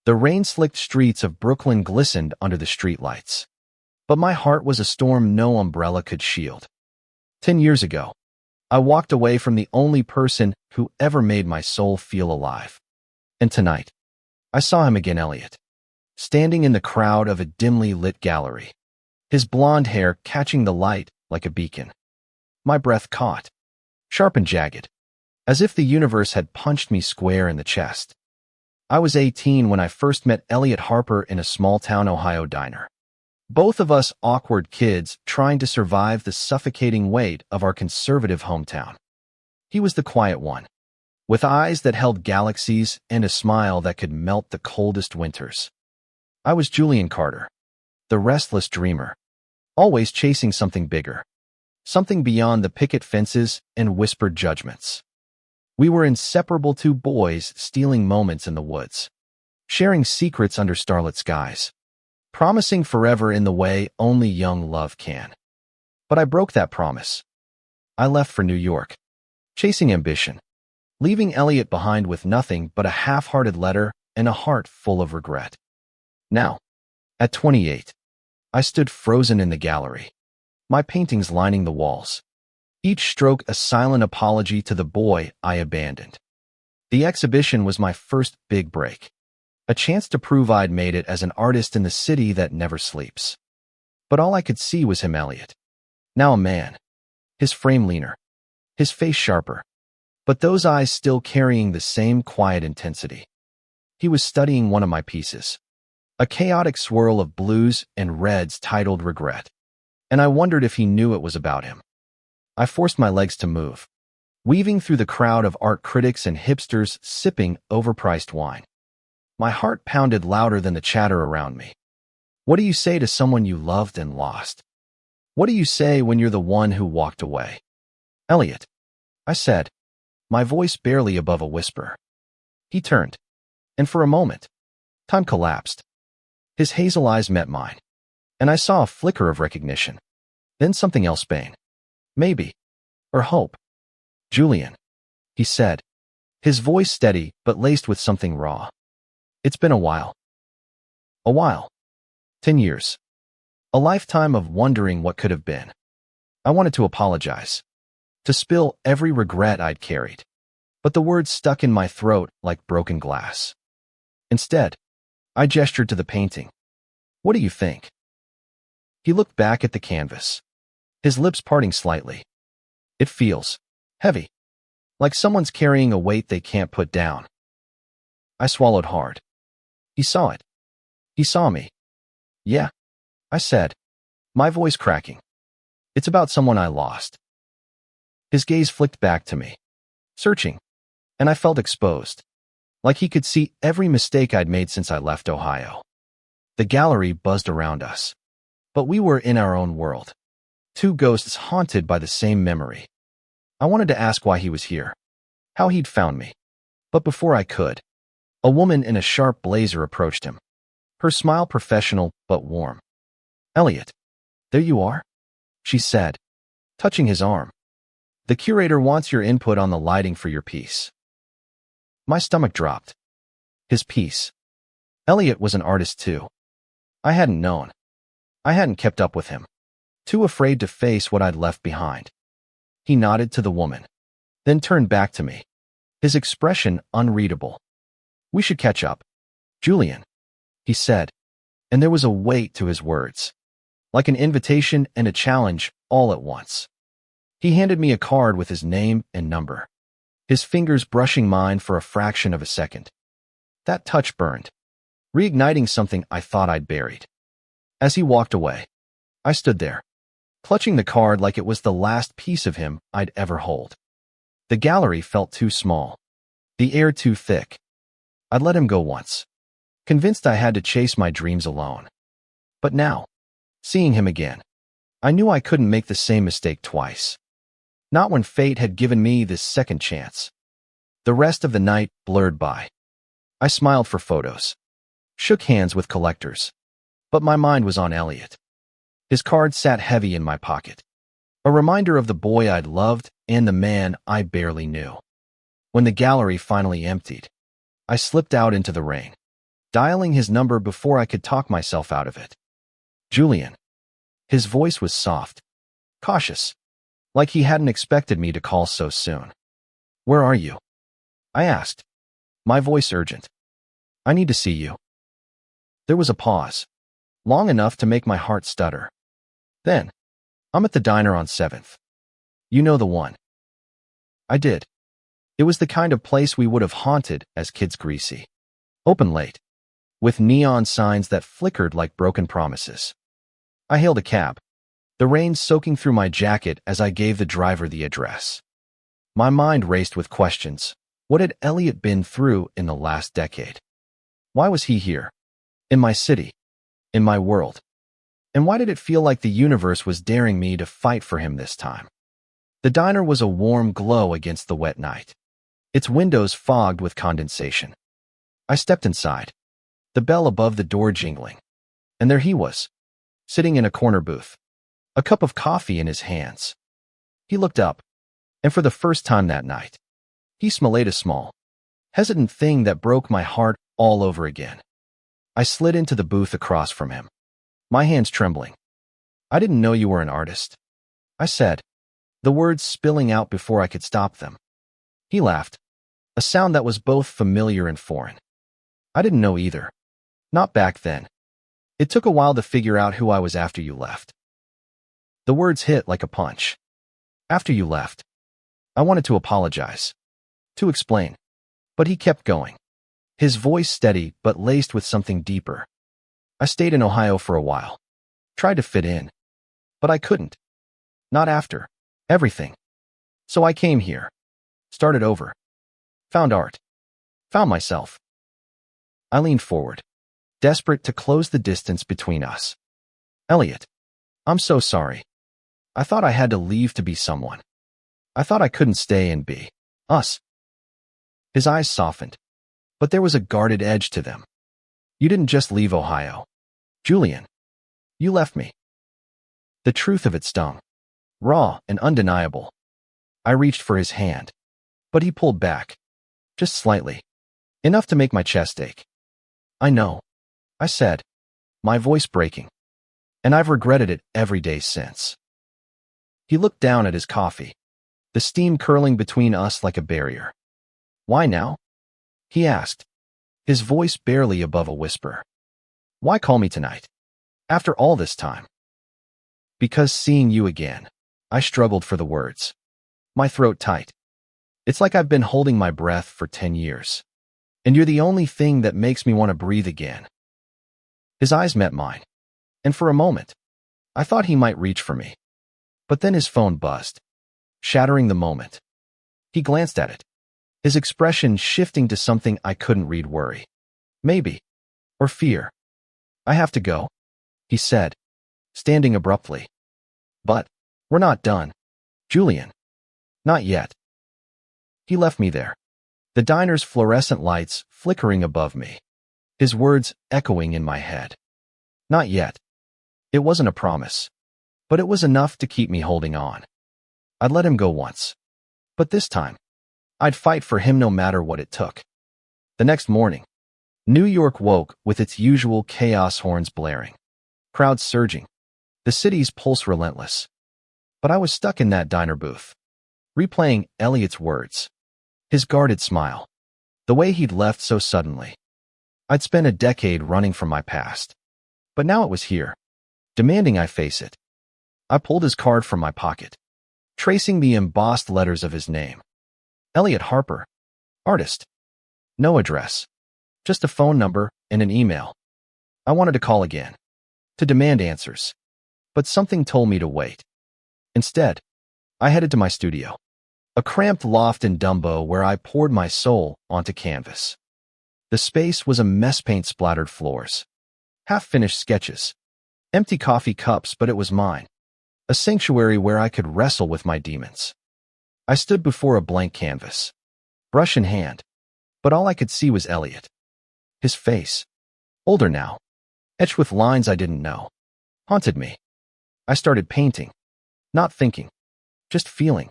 The rain-slicked streets of Brooklyn glistened under the streetlights. But my heart was a storm no umbrella could shield. 10 years ago, I walked away from the only person who ever made my soul feel alive. And tonight, I saw him again, Elliot, standing in the crowd of a dimly lit gallery, his blonde hair catching the light like a beacon. My breath caught, sharp and jagged, as if the universe had punched me square in the chest. I was 18 when I first met Elliot Harper in a small-town Ohio diner. Both of us awkward kids trying to survive the suffocating weight of our conservative hometown. He was the quiet one, with eyes that held galaxies and a smile that could melt the coldest winters. I was Julian Carter, the restless dreamer, always chasing something bigger, something beyond the picket fences and whispered judgments. We were inseparable, two boys stealing moments in the woods, sharing secrets under starlit skies, promising forever in the way only young love can. But I broke that promise. I left for New York, chasing ambition, leaving Elliot behind with nothing but a half-hearted letter and a heart full of regret. Now, at 28, I stood frozen in the gallery, my paintings lining the walls, each stroke a silent apology to the boy I abandoned. The exhibition was my first big break, a chance to prove I'd made it as an artist in the city that never sleeps. But all I could see was him, Elliot, now a man, his frame leaner, his face sharper, but those eyes still carrying the same quiet intensity. He was studying one of my pieces, a chaotic swirl of blues and reds titled Regret, and I wondered if he knew it was about him. I forced my legs to move, weaving through the crowd of art critics and hipsters sipping overpriced wine. My heart pounded louder than the chatter around me. What do you say to someone you loved and lost? What do you say when you're the one who walked away? Elliot, I said, my voice barely above a whisper. He turned, and for a moment, time collapsed. His hazel eyes met mine, and I saw a flicker of recognition, then something else, Bane. Maybe. Or hope. Julian, he said, his voice steady but laced with something raw. It's been a while. A while. 10 years. A lifetime of wondering what could have been. I wanted to apologize, to spill every regret I'd carried, but the words stuck in my throat like broken glass. Instead, I gestured to the painting. What do you think? He looked back at the canvas, his lips parting slightly. It feels heavy, like someone's carrying a weight they can't put down. I swallowed hard. He saw it. He saw me. Yeah, I said, my voice cracking. It's about someone I lost. His gaze flicked back to me, searching, and I felt exposed, like he could see every mistake I'd made since I left Ohio. The gallery buzzed around us, but we were in our own world, two ghosts haunted by the same memory. I wanted to ask why he was here, how he'd found me, but before I could, a woman in a sharp blazer approached him, her smile professional but warm. Elliot, there you are, she said, touching his arm. The curator wants your input on the lighting for your piece. My stomach dropped. His piece. Elliot was an artist too. I hadn't known. I hadn't kept up with him, too afraid to face what I'd left behind. He nodded to the woman, then turned back to me, his expression unreadable. We should catch up, Julian, he said, and there was a weight to his words, like an invitation and a challenge all at once. He handed me a card with his name and number, his fingers brushing mine for a fraction of a second. That touch burned, reigniting something I thought I'd buried. As he walked away, I stood there, clutching the card like it was the last piece of him I'd ever hold. The gallery felt too small, the air too thick. I'd let him go once, convinced I had to chase my dreams alone. But now, seeing him again, I knew I couldn't make the same mistake twice. Not when fate had given me this second chance. The rest of the night blurred by. I smiled for photos, shook hands with collectors, but my mind was on Elliot. His card sat heavy in my pocket, a reminder of the boy I'd loved and the man I barely knew. When the gallery finally emptied, I slipped out into the rain, dialing his number before I could talk myself out of it. Julian. His voice was soft, cautious, like he hadn't expected me to call so soon. Where are you? I asked, my voice urgent. I need to see you. There was a pause, long enough to make my heart stutter. Then, I'm at the diner on 7th. You know the one. I did. It was the kind of place we would have haunted as kids. Greasy. Open late, with neon signs that flickered like broken promises. I hailed a cab, the rain soaking through my jacket as I gave the driver the address. My mind raced with questions. What had Elliot been through in the last decade? Why was he here? In my city? In my world? And why did it feel like the universe was daring me to fight for him this time? The diner was a warm glow against the wet night, its windows fogged with condensation. I stepped inside, the bell above the door jingling, and there he was, sitting in a corner booth, a cup of coffee in his hands. He looked up, and for the first time that night, he smelled a small, hesitant thing that broke my heart all over again. I slid into the booth across from him, my hands trembling. I didn't know you were an artist, I said, the words spilling out before I could stop them. He laughed, a sound that was both familiar and foreign. I didn't know either. Not back then. It took a while to figure out who I was after you left. The words hit like a punch. After you left. I wanted to apologize, to explain, but he kept going, his voice steady but laced with something deeper. I stayed in Ohio for a while, tried to fit in, but I couldn't. Not after everything. So I came here, started over, found art, found myself. I leaned forward, desperate to close the distance between us. Elliot, I'm so sorry. I thought I had to leave to be someone. I thought I couldn't stay and be us. His eyes softened, but there was a guarded edge to them. You didn't just leave Ohio, Julian. You left me. The truth of it stung, raw and undeniable. I reached for his hand, but he pulled back, just slightly, enough to make my chest ache. I know, I said, my voice breaking, and I've regretted it every day since. He looked down at his coffee, the steam curling between us like a barrier. Why now? He asked, his voice barely above a whisper. Why call me tonight? After all this time? Because seeing you again, I struggled for the words, my throat tight. It's like I've been holding my breath for 10 years, and you're the only thing that makes me want to breathe again. His eyes met mine, and for a moment, I thought he might reach for me. But then his phone buzzed, shattering the moment. He glanced at it, his expression shifting to something I couldn't read: worry, maybe, or fear. I have to go, he said, standing abruptly. But we're not done, Julian. Not yet. He left me there, the diner's fluorescent lights flickering above me, his words echoing in my head. Not yet. It wasn't a promise, but it was enough to keep me holding on. I'd let him go once, but this time, I'd fight for him no matter what it took. The next morning, New York woke with its usual chaos horns blaring, crowds surging, the city's pulse relentless. But I was stuck in that diner booth, replaying Elliot's words, his guarded smile, the way he'd left so suddenly. I'd spent a decade running from my past, but now it was here, demanding I face it. I pulled his card from my pocket, tracing the embossed letters of his name. Elliot Harper, artist. No address, just a phone number and an email. I wanted to call again, to demand answers, but something told me to wait. Instead, I headed to my studio, a cramped loft in Dumbo where I poured my soul onto canvas. The space was a mess paint-splattered floors, half-finished sketches, empty coffee cups, but it was mine, a sanctuary where I could wrestle with my demons. I stood before a blank canvas, brush in hand, but all I could see was Elliot. His face, older now, etched with lines I didn't know, haunted me. I started painting, not thinking, just feeling.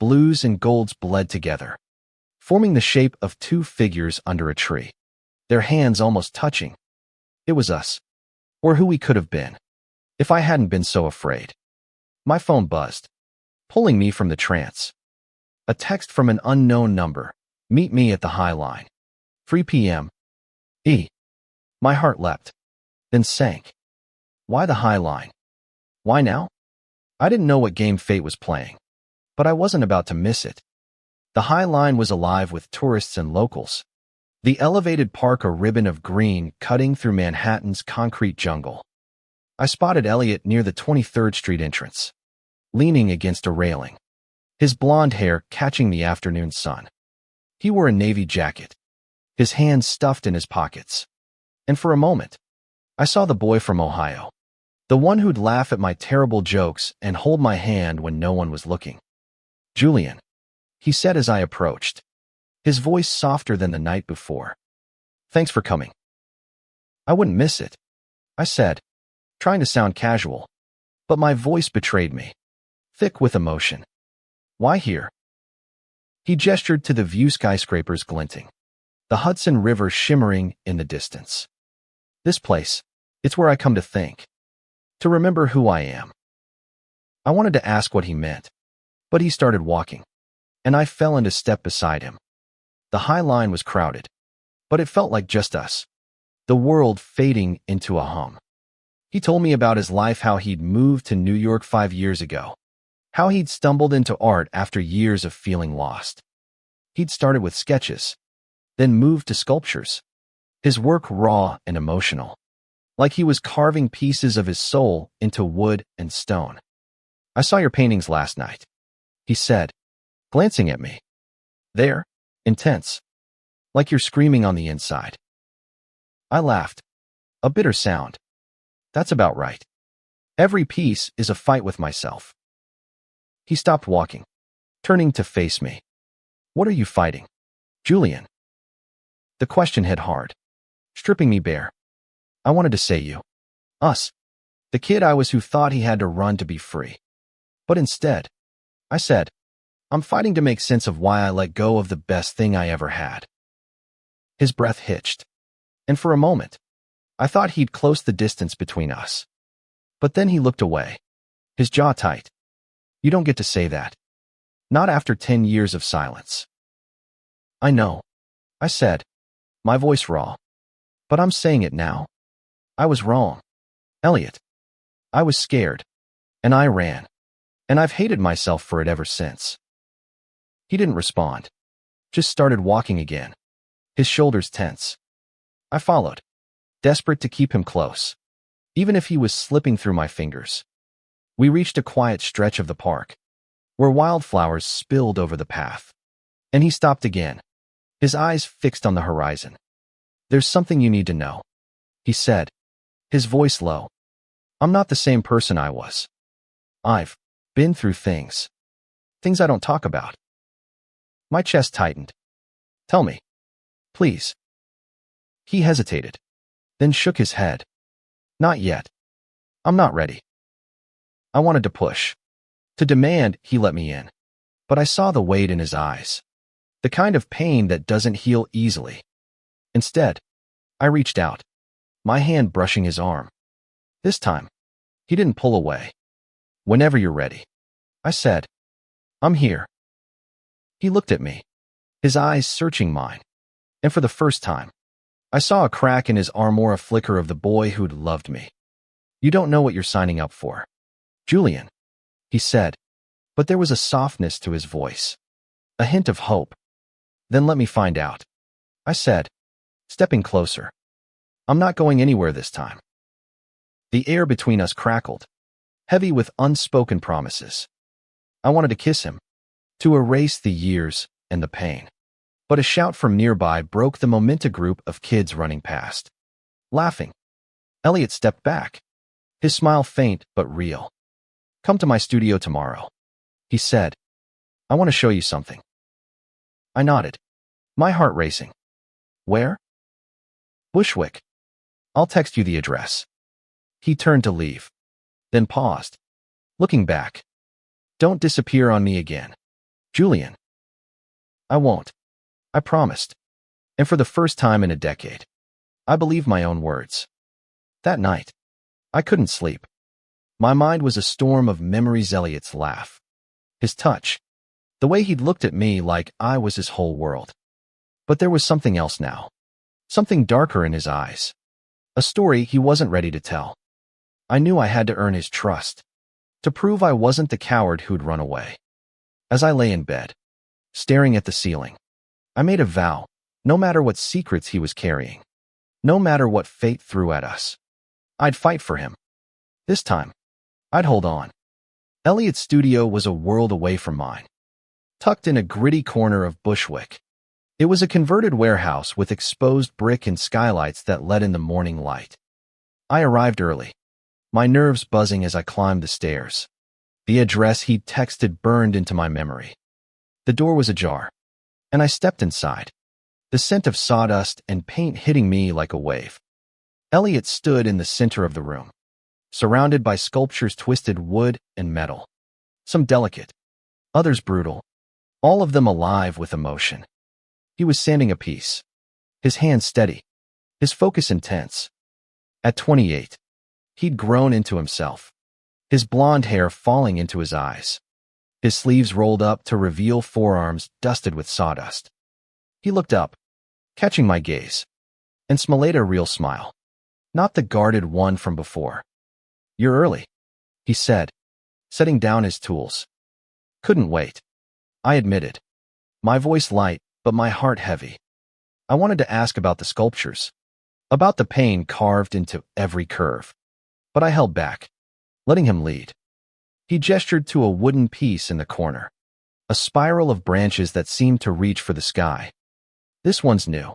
Blues and golds bled together, forming the shape of two figures under a tree. their hands almost touching. It was us, or who we could have been, if I hadn't been so afraid. My phone buzzed, pulling me from the trance. A text from an unknown number. Meet me at the High Line. 3 p.m. My heart leapt, then sank. Why the High Line? Why now? I didn't know what game fate was playing, but I wasn't about to miss it. The High Line was alive with tourists and locals. The elevated park a ribbon of green cutting through Manhattan's concrete jungle. I spotted Elliot near the 23rd Street entrance, leaning against a railing, his blonde hair catching the afternoon sun. He wore a navy jacket, his hands stuffed in his pockets. And for a moment, I saw the boy from Ohio, the one who'd laugh at my terrible jokes and hold my hand when no one was looking. Julian, he said as I approached, his voice softer than the night before. Thanks for coming. I wouldn't miss it, I said, trying to sound casual, but my voice betrayed me, thick with emotion. Why here? He gestured to the view, skyscrapers glinting, the Hudson River shimmering in the distance. This place, it's where I come to think, to remember who I am. I wanted to ask what he meant, but he started walking, and I fell into step beside him. The High Line was crowded, but it felt like just us, the world fading into a hum. He told me about his life, how he'd moved to New York 5 years ago, how he'd stumbled into art after years of feeling lost. He'd started with sketches, then moved to sculptures, his work raw and emotional, like he was carving pieces of his soul into wood and stone. I saw your paintings last night, he said, glancing at me. They're intense, like you're screaming on the inside. I laughed, a bitter sound. That's about right. Every piece is a fight with myself. He stopped walking, turning to face me. What are you fighting, Julian? The question hit hard, stripping me bare. I wanted to say you, us, the kid I was who thought he had to run to be free. But instead, I said, I'm fighting to make sense of why I let go of the best thing I ever had. His breath hitched, and for a moment, I thought he'd close the distance between us. But then he looked away, his jaw tight. You don't get to say that. Not after 10 years of silence. I know, I said, my voice raw. But I'm saying it now. I was wrong. Elliot. I was scared. And I ran. And I've hated myself for it ever since. He didn't respond. Just started walking again, his shoulders tense. I followed, desperate to keep him close, even if he was slipping through my fingers. We reached a quiet stretch of the park, where wildflowers spilled over the path. And he stopped again, his eyes fixed on the horizon. There's something you need to know, he said, his voice low. I'm not the same person I was. I've been through things I don't talk about. My chest tightened. Tell me, please. He hesitated, then shook his head. Not yet. I'm not ready. I wanted to push, to demand he let me in, but I saw the weight in his eyes, the kind of pain that doesn't heal easily. Instead, I reached out, my hand brushing his arm. This time, he didn't pull away. Whenever you're ready, I said. I'm here. He looked at me, his eyes searching mine, and for the first time, I saw a crack in his armor, a flicker of the boy who'd loved me. You don't know what you're signing up for, Julian, he said, but there was a softness to his voice, a hint of hope. Then let me find out, I said, stepping closer. I'm not going anywhere this time. The air between us crackled, heavy with unspoken promises. I wanted to kiss him, to erase the years and the pain. But a shout from nearby broke the momentum. Group of kids running past, laughing. Elliot stepped back, his smile faint but real. Come to my studio tomorrow, he said. I want to show you something. I nodded, my heart racing. Where? Bushwick. I'll text you the address. He turned to leave, then paused, looking back. Don't disappear on me again, Julian. I won't. I promised. And for the first time in a decade, I believed my own words. That night, I couldn't sleep. My mind was a storm of memories. Elliot's laugh, his touch, the way he'd looked at me like I was his whole world. But there was something else now. Something darker in his eyes. A story he wasn't ready to tell. I knew I had to earn his trust, to prove I wasn't the coward who'd run away. As I lay in bed, staring at the ceiling, I made a vow, no matter what secrets he was carrying, no matter what fate threw at us, I'd fight for him. This time, I'd hold on. Elliot's studio was a world away from mine, tucked in a gritty corner of Bushwick. It was a converted warehouse with exposed brick and skylights that let in the morning light. I arrived early, my nerves buzzing as I climbed the stairs. The address he'd texted burned into my memory. The door was ajar, and I stepped inside, the scent of sawdust and paint hitting me like a wave. Elliot stood in the center of the room, surrounded by sculptures, twisted wood and metal. Some delicate, others brutal, all of them alive with emotion. He was sanding a piece, his hands steady, his focus intense. At 28, he'd grown into himself, his blonde hair falling into his eyes, his sleeves rolled up to reveal forearms dusted with sawdust. He looked up, catching my gaze, and smiled a real smile, not the guarded one from before. "You're early," he said, setting down his tools. "Couldn't wait," I admitted, my voice light but my heart heavy. I wanted to ask about the sculptures, about the pain carved into every curve, but I held back, letting him lead. He gestured to a wooden piece in the corner, a spiral of branches that seemed to reach for the sky. "This one's new,"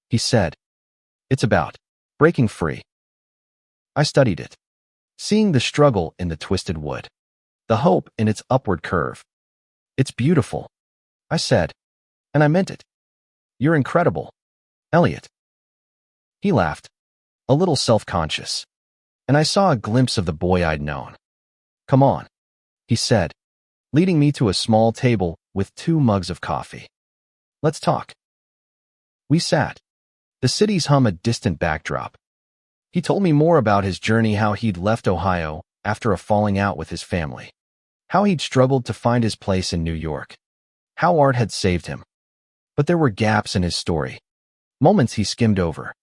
he said. "It's about breaking free." I studied it, seeing the struggle in the twisted wood, the hope in its upward curve. "It's beautiful," I said, and I meant it. "You're incredible, Elliot." He laughed, a little self-conscious, and I saw a glimpse of the boy I'd known. "Come on," he said, leading me to a small table with 2 mugs of coffee. "Let's talk." We sat, the city's hum a distant backdrop. He told me more about his journey, how he'd left Ohio after a falling out with his family, how he'd struggled to find his place in New York, how art had saved him. But there were gaps in his story, moments he skimmed over,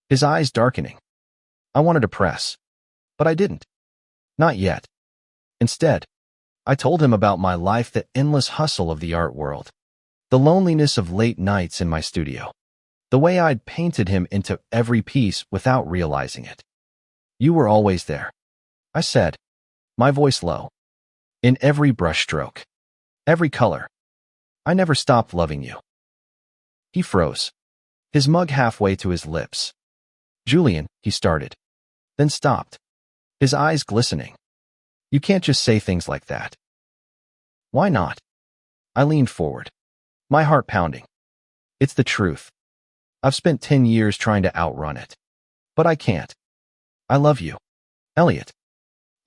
his eyes darkening. I wanted to press, but I didn't. Not yet. Instead, I told him about my life, the endless hustle of the art world, the loneliness of late nights in my studio, the way I'd painted him into every piece without realizing it. "You were always there," I said, my voice low. "In every brushstroke, every color. I never stopped loving you." He froze, his mug halfway to his lips. "Julian," he started, then stopped, his eyes glistening. "You can't just say things like that." "Why not?" I leaned forward, my heart pounding. "It's the truth. I've spent 10 years trying to outrun it, but I can't. I love you, Elliot.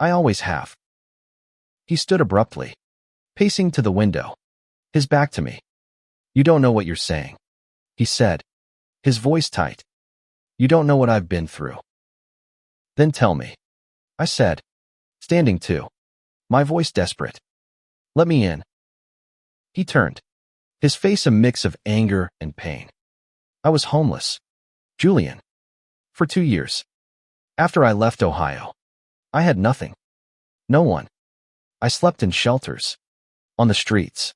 I always have." He stood abruptly, pacing to the window, his back to me. "You don't know what you're saying," he said, his voice tight. "You don't know what I've been through." "Then tell me," I said, standing too, my voice desperate. "Let me in." He turned, his face a mix of anger and pain. "I was homeless, Julian, for 2 years. After I left Ohio, I had nothing. No one. I slept in shelters, on the streets,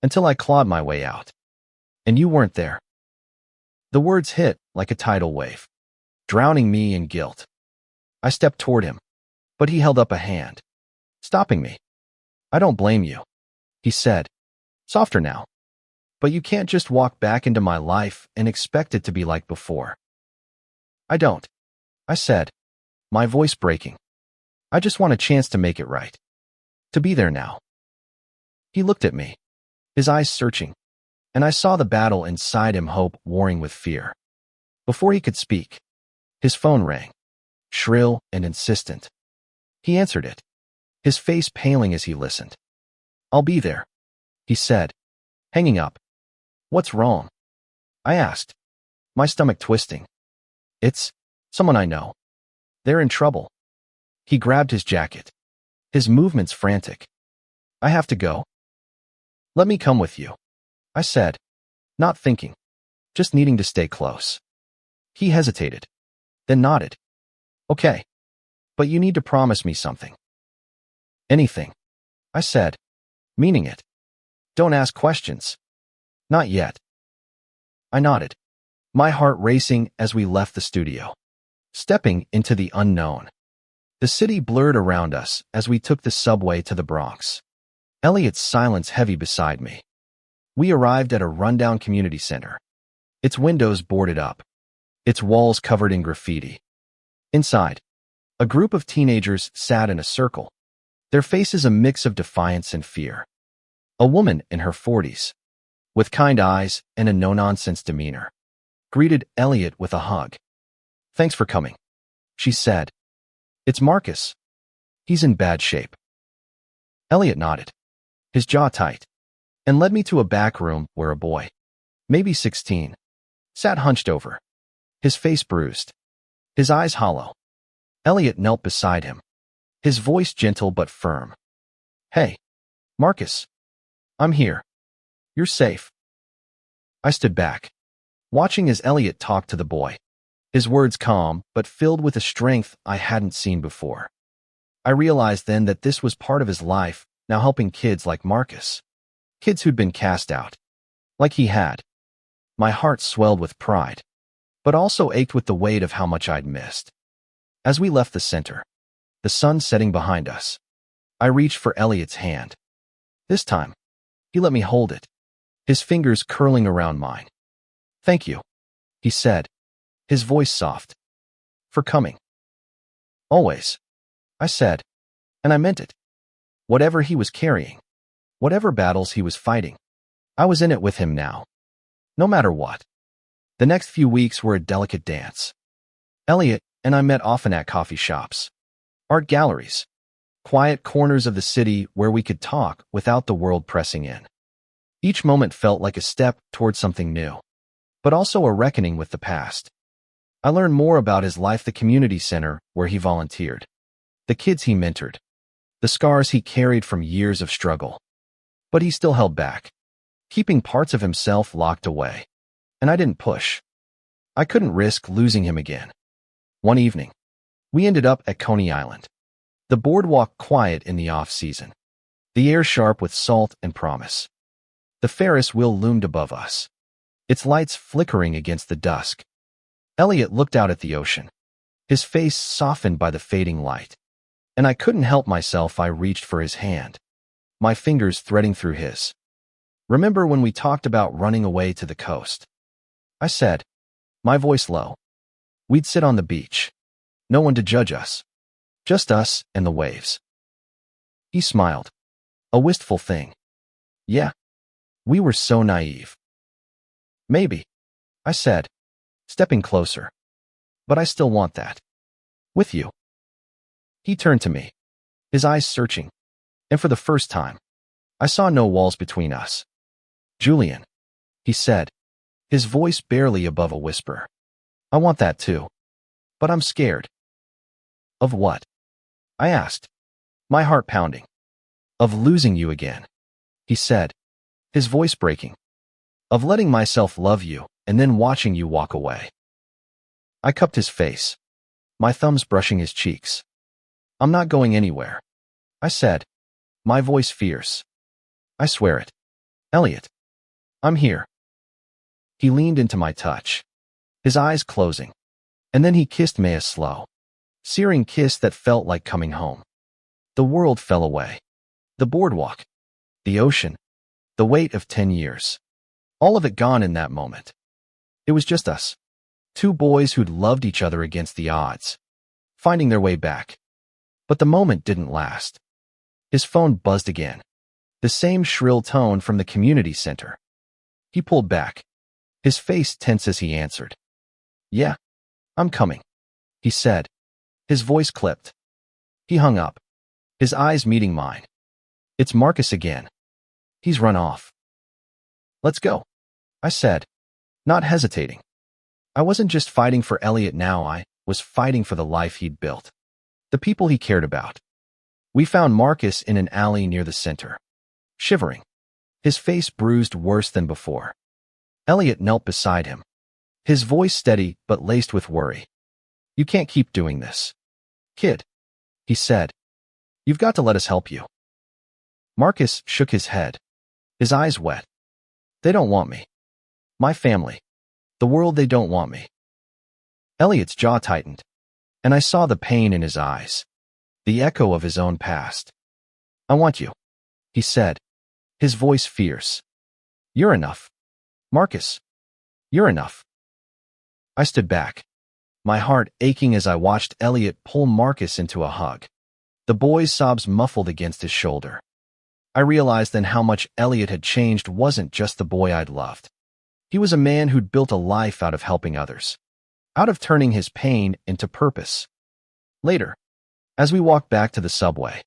until I clawed my way out. And you weren't there." The words hit like a tidal wave, drowning me in guilt. I stepped toward him, but he held up a hand, stopping me. "I don't blame you," he said, softer now. "But you can't just walk back into my life and expect it to be like before." "I don't," I said, my voice breaking. "I just want a chance to make it right. To be there now." He looked at me, his eyes searching, and I saw the battle inside him, hope warring with fear. Before he could speak, his phone rang, shrill and insistent. He answered it, his face paling as he listened. "I'll be there," he said, hanging up. "What's wrong?" I asked, my stomach twisting. It's someone I know. They're in trouble. He grabbed his jacket. His movements frantic. I have to go. Let me come with you, I said, not thinking, just needing to stay close. He hesitated, then nodded. Okay, but you need to promise me something. Anything, I said, meaning it. Don't ask questions. Not yet. I nodded, my heart racing as we left the studio, stepping into the unknown. The city blurred around us as we took the subway to the Bronx. Elliot's silence heavy beside me. We arrived at a rundown community center. Its windows boarded up, its walls covered in graffiti. Inside, a group of teenagers sat in a circle, their faces a mix of defiance and fear. A woman in her 40s, with kind eyes and a no-nonsense demeanor, greeted Elliot with a hug. Thanks for coming, she said. It's Marcus. He's in bad shape. Elliot nodded, his jaw tight, and led me to a back room where a boy, maybe 16, sat hunched over, his face bruised, his eyes hollow. Elliot knelt beside him, his voice gentle but firm. Hey, Marcus. I'm here. You're safe. I stood back, watching as Elliot talked to the boy, his words calm but filled with a strength I hadn't seen before. I realized then that this was part of his life, now helping kids like Marcus, kids who'd been cast out, like he had. My heart swelled with pride, but also ached with the weight of how much I'd missed. As we left the center, the sun setting behind us, I reached for Elliot's hand. This time, he let me hold it, his fingers curling around mine. Thank you, he said, his voice soft. For coming. Always, I said, and I meant it. Whatever he was carrying, whatever battles he was fighting, I was in it with him now. No matter what. The next few weeks were a delicate dance. Elliot and I met often at coffee shops, art galleries, quiet corners of the city where we could talk without the world pressing in. Each moment felt like a step towards something new, but also a reckoning with the past. I learned more about his life, the community center where he volunteered, the kids he mentored, the scars he carried from years of struggle. But he still held back, keeping parts of himself locked away. And I didn't push. I couldn't risk losing him again. One evening, we ended up at Coney Island. The boardwalk quiet in the off-season, the air sharp with salt and promise. The Ferris wheel loomed above us, its lights flickering against the dusk. Elliot looked out at the ocean, his face softened by the fading light. And I couldn't help myself. I reached for his hand, my fingers threading through his. Remember when we talked about running away to the coast? I said, my voice low. We'd sit on the beach. No one to judge us. Just us and the waves. He smiled. A wistful thing. Yeah. We were so naive. Maybe, I said, stepping closer. But I still want that. With you. He turned to me, his eyes searching. And for the first time, I saw no walls between us. Julian, he said, his voice barely above a whisper. I want that too. But I'm scared. Of what? I asked, my heart pounding. Of losing you again, he said, his voice breaking. Of letting myself love you and then watching you walk away. I cupped his face, my thumbs brushing his cheeks. I'm not going anywhere, I said, my voice fierce. I swear it. Elliot, I'm here. He leaned into my touch, his eyes closing, and then he kissed me a slow, searing kiss that felt like coming home. The world fell away. The boardwalk, the ocean, the weight of 10 years. All of it gone in that moment. It was just us, two boys who'd loved each other against the odds, finding their way back. But the moment didn't last. His phone buzzed again, the same shrill tone from the community center. He pulled back, his face tense as he answered. Yeah, I'm coming, he said, his voice clipped. He hung up, his eyes meeting mine. It's Marcus again. He's run off. Let's go, I said, not hesitating. I wasn't just fighting for Elliot now, I was fighting for the life he'd built. The people he cared about. We found Marcus in an alley near the center, shivering, his face bruised worse than before. Elliot knelt beside him, his voice steady but laced with worry. "You can't keep doing this, kid," he said. "You've got to let us help you." Marcus shook his head, his eyes wet. "They don't want me. My family. The world, they don't want me." Elliot's jaw tightened, and I saw the pain in his eyes, the echo of his own past. "I want you," he said, his voice fierce. "You're enough. Marcus, you're enough." I stood back, my heart aching as I watched Elliot pull Marcus into a hug, the boy's sobs muffled against his shoulder. I realized then how much Elliot had changed wasn't just the boy I'd loved. He was a man who'd built a life out of helping others, out of turning his pain into purpose. Later, as we walked back to the subway,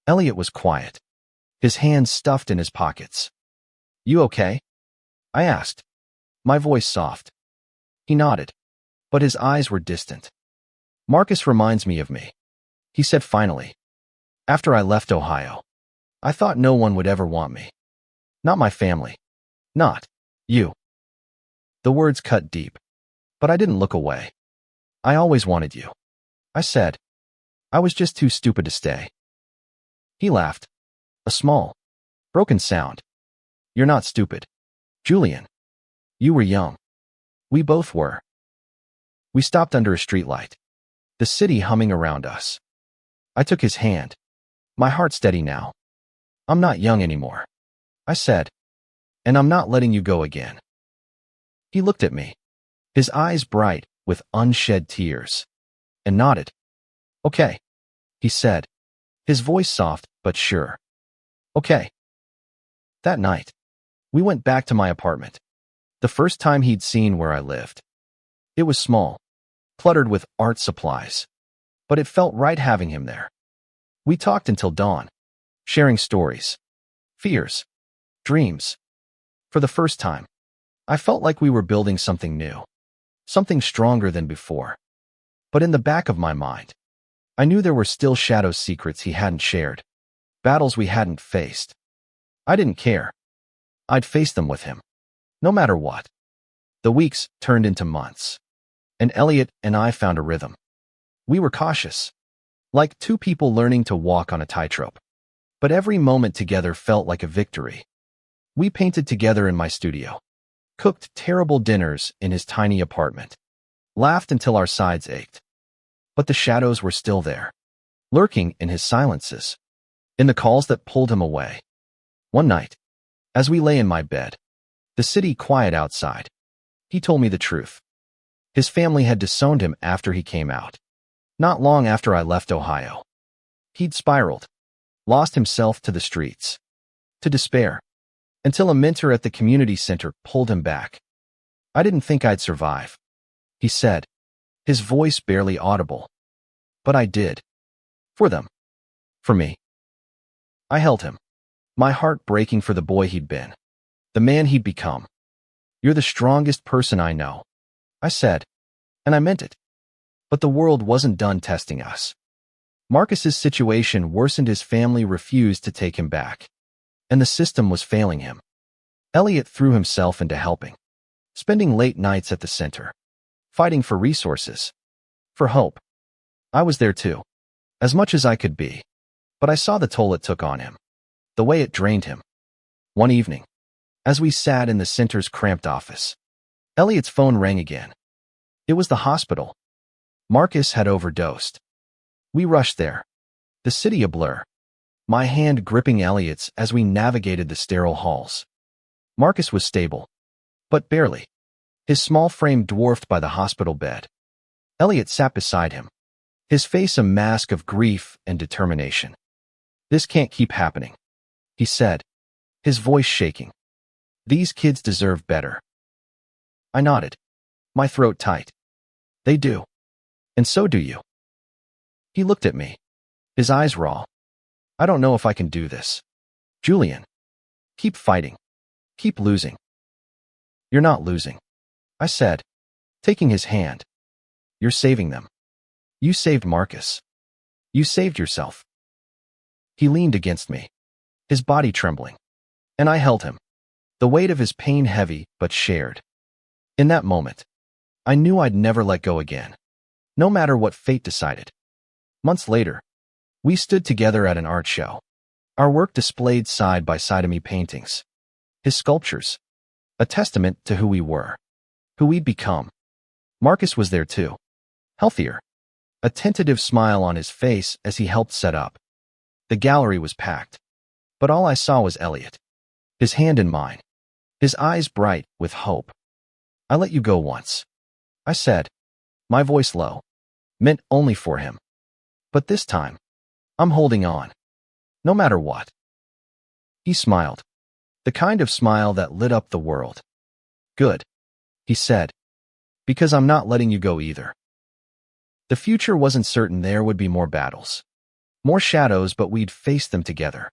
Elliot was quiet, his hands stuffed in his pockets. "You okay?" I asked, my voice soft. He nodded, but his eyes were distant. "Marcus reminds me of me," he said finally. "After I left Ohio, I thought no one would ever want me. Not my family. Not you." The words cut deep, but I didn't look away. "I always wanted you," I said. "I was just too stupid to stay." He laughed, a small, broken sound. "You're not stupid, Julian. You were young. We both were." We stopped under a streetlight, the city humming around us. I took his hand, my heart steady now. "I'm not young anymore," I said, "and I'm not letting you go again." He looked at me, his eyes bright with unshed tears, and nodded. "Okay," he said, his voice soft but sure. "Okay." That night, we went back to my apartment, the first time he'd seen where I lived. It was small, cluttered with art supplies, but it felt right having him there. We talked until dawn, sharing stories, fears, dreams. For the first time, I felt like we were building something new, something stronger than before. But in the back of my mind, I knew there were still shadow secrets he hadn't shared, battles we hadn't faced. I didn't care. I'd face them with him, no matter what. The weeks turned into months, and Elliot and I found a rhythm. We were cautious, like two people learning to walk on a tightrope. But every moment together felt like a victory. We painted together in my studio, cooked terrible dinners in his tiny apartment, laughed until our sides ached. But the shadows were still there, lurking in his silences, in the calls that pulled him away. One night, as we lay in my bed, the city quiet outside, he told me the truth. His family had disowned him after he came out, not long after I left Ohio. He'd spiraled, lost himself to the streets, to despair, until a mentor at the community center pulled him back. "I didn't think I'd survive," he said, his voice barely audible. "But I did. For them. For me." I held him, my heart breaking for the boy he'd been, the man he'd become. "You're the strongest person I know," I said, and I meant it. But the world wasn't done testing us. Marcus's situation worsened. His family refused to take him back, and the system was failing him. Elliot threw himself into helping, spending late nights at the center, fighting for resources, for hope. I was there too, as much as I could be, but I saw the toll it took on him, the way it drained him. One evening, as we sat in the center's cramped office, Elliot's phone rang again. It was the hospital. Marcus had overdosed. We rushed there, the city a blur, my hand gripping Elliot's as we navigated the sterile halls. Marcus was stable, but barely, his small frame dwarfed by the hospital bed. Elliot sat beside him, his face a mask of grief and determination. "This can't keep happening," he said, his voice shaking. "These kids deserve better." I nodded, my throat tight. "They do. And so do you." He looked at me, his eyes raw. "I don't know if I can do this, Julian. Keep fighting. Keep losing." "You're not losing," I said, taking his hand. You're saving them. You saved Marcus. You saved yourself. He leaned against me, his body trembling, and I held him, the weight of his pain heavy but shared. In that moment, I knew I'd never let go again, no matter what fate decided. Months later, we stood together at an art show, our work displayed side by side, me paintings, his sculptures, a testament to who we were, who we'd become. Marcus was there too, healthier, a tentative smile on his face as he helped set up. The gallery was packed, but all I saw was Elliot, his hand in mine, his eyes bright with hope. I let you go once, I said, my voice low, meant only for him. But this time, I'm holding on, no matter what. He smiled, the kind of smile that lit up the world. Good, he said, because I'm not letting you go either. The future wasn't certain. There would be more battles, more shadows, but we'd face them together.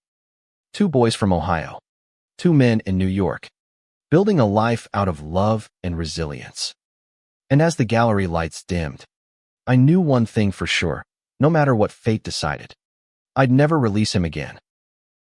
Two boys from Ohio, two men in New York, building a life out of love and resilience. And as the gallery lights dimmed, I knew one thing for sure, no matter what fate decided, I'd never release him again.